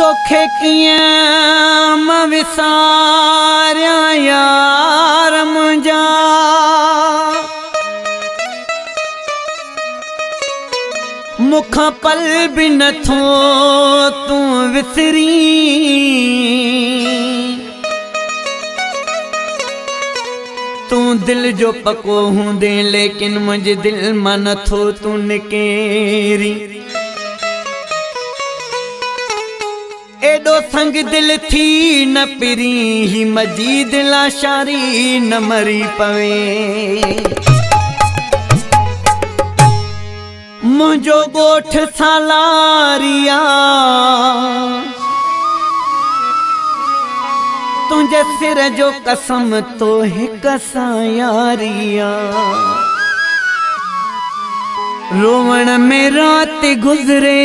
तोखे कीअं मां विसारियां यार मुंहिंजा, मूंखां पल बि नथो तूं विसरी। तूं दिल जो पको हूंदे लेकिन मुंहिंजे दिल मां नथो तूं निकेरी। एडो संग दिल थी न पिरी ही मजीद लाशारी न मरी पवे। मुंहिंजो ॻोठ सालारिया तुंहिंजे सिर जो कसम तो हिक सां यारिया। रोवण में रात गुज़रे,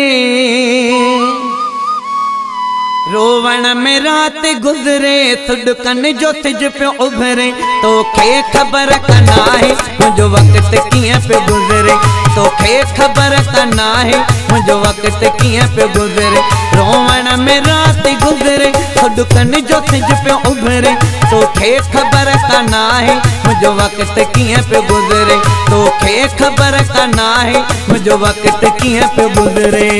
रोवण में रात गुज़रे, सुॾकन जो सिज पियो उभरे। तोखे ख़बर कान आहे मुंहिंजो वक़्त कीअं पियो गुज़रे। तोखे ख़बर कान आहे मुंहिंजो वक़्त कीअं पियो गुज़रे। रोवण में रात गुज़रे, सुॾकन जो सिज पियो उभरे। तोखे ख़बर कान आहे मुंहिंजो वक़्त कीअं पियो गुज़रे। तोखे ख़बर कान आहे मुंहिंजो वक़्त कीअं पियो गुज़रे।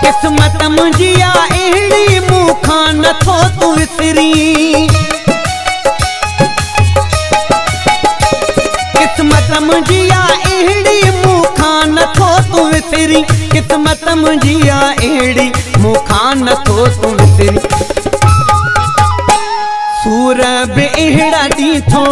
किस्मत मुंहिंजी आ अहिड़ी मूंखां नथो तूं विसरी। किस्मत मुंहिंजी आ अहिड़ी मूंखां नथो तूं विसरी। किस्मत मुंहिंजी आ अहिड़ी मूंखां नथो तूं विसरी। सूर बि अहिड़ा ॾींथो,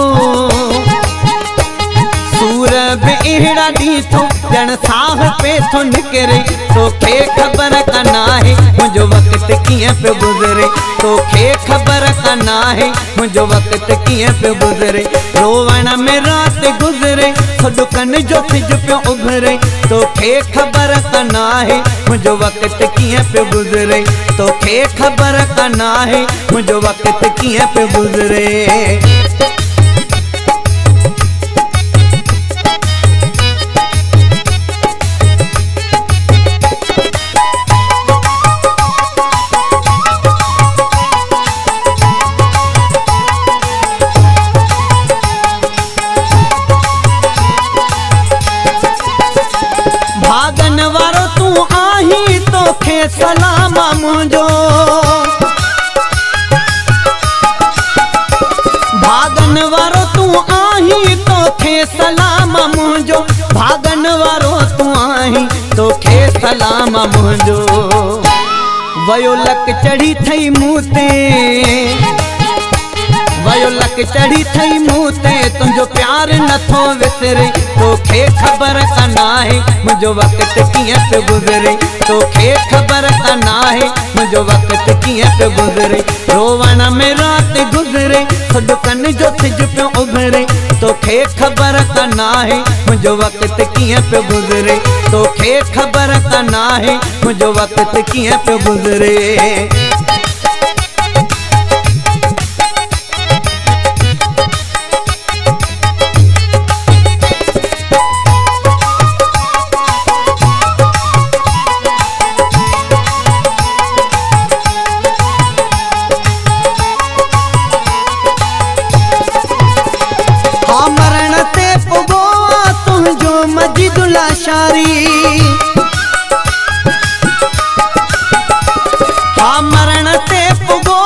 सूर बि अहिड़ा ॾींथो, ॼण साह पे थो निकिरे। तोखे ख़बर कान आहे मुंहिंजो वक़्त कीअं पियो गुज़रे। तोखे ख़बर कान आहे मुंहिंजो वक़्त कीअं पियो गुज़रे। रोवण में रात गुज़रे, सुॾकन जो सिज पियो उभरे। तोखे ख़बर कान आहे मुंहिंजो वक़्त कीअं पियो गुज़रे। तोखे ख़बर कान आहे मुंहिंजो वक़्त कीअं पियो गुज़रे। भागन वारो तूं आहीं, तोखे सलाम मुंहिंजो। भागन वारो तूं आहीं, तोखे सलाम मुंहिंजो। भागन वारो तूं आहीं, तोखे सलाम मुंहिंजो। वयो लक चढ़ी थई मूं ते, वयो लक चढ़ी थई मूं ते, तुंहिंजो प्यार नथो विसरे। तोखे ख़बर कान आहे मुंहिंजो वक़्त कीअं पियो गुज़रे। तोखे ख़बर कान आहे मुंहिंजो वक़्त कीअं पियो गुज़रे। रोवण में रात गुज़रे, सुॾकन जो सिज पियो उभरे। तोखे ख़बर कान आहे मुंहिंजो वक़्त कीअं पियो गुज़रे। तोखे ख़बर कान आहे मुंहिंजो वक़्त कीअं पियो गुज़रे। मरण ते पुगो तुंहिंजो मजिद लाशारी। हाँ मरण ते पुगो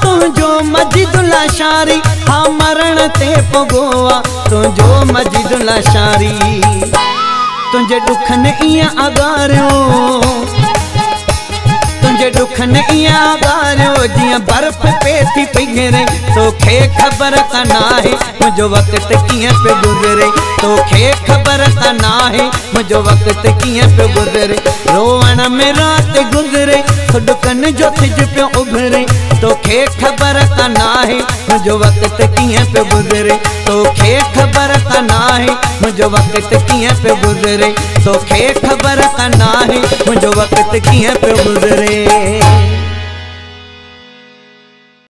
तुंहिंजो मजिद लाशारी। हाँ मरण ते पुगो तुंहिंजो मजिद लाशारी। तुंहिंजे ॾुखनि ईअं अगारियो, तुंहिंजे ॾुखनि ईअं अगारियो, जीअं बर्फ़ पे थी पिघरे। तोखे ख़बर कान आहे मुंहिंजो वक़्त कीअं पियो गुज़रे। तोखे ख़बर कान आहे मुंहिंजो वक़्त कीअं पियो गुज़रे। रोवण में रात गुज़रे, सुॾकन जो सिज पियो उभरे। तोखे ख़बर कान आहे मुंहिंजो वक़्त कीअं पियो गुज़रे। तोखे ख़बर कान आहे मुंहिंजो वक़्त कीअं पियो गुज़रे, तोखे ख़बर त नाहे मुंहिंजो वक़्त कीअं पियो गुज़रे।